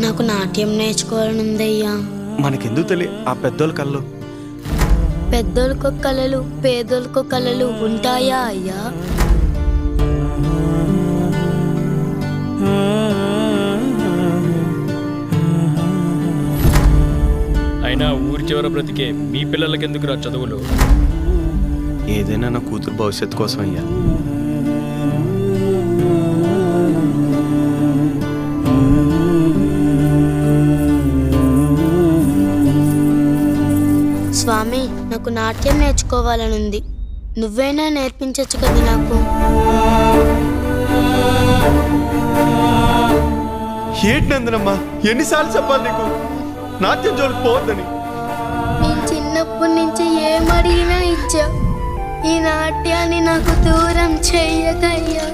నాకు నాట్యం నేర్చుకోవాలని ఉందయ్యా. మనకెందుకు తెలియ ఆ పెద్దోళ్ళ కళ్ళు. పెద్దోళ్ళకో కళలు పేదోళ్ళకో కళలు ఉంటాయా అయ్యా? అయినా ఊరి చివర బ్రతికే మీ పిల్లలకి ఎందుకురా చదువులు? ఏదైనా నా కూతురు భవిష్యత్తు కోసం అయ్యా. స్వామి, నాకు నాట్యం నేర్చుకోవాలని ఉంది. నువ్వైనా నేర్పించచ్చు కదా నాకు. ఏంటి నందనమ్మా, ఎన్నిసార్లు చెప్పాలి నీకు నాట్యం జోలికి పోవద్దని? నేను చిన్నప్పటి నుంచి ఏం అడిగినా ఇచ్చా. ఈ నాట్యాన్ని నాకు దూరం చెయ్యకయ్యా.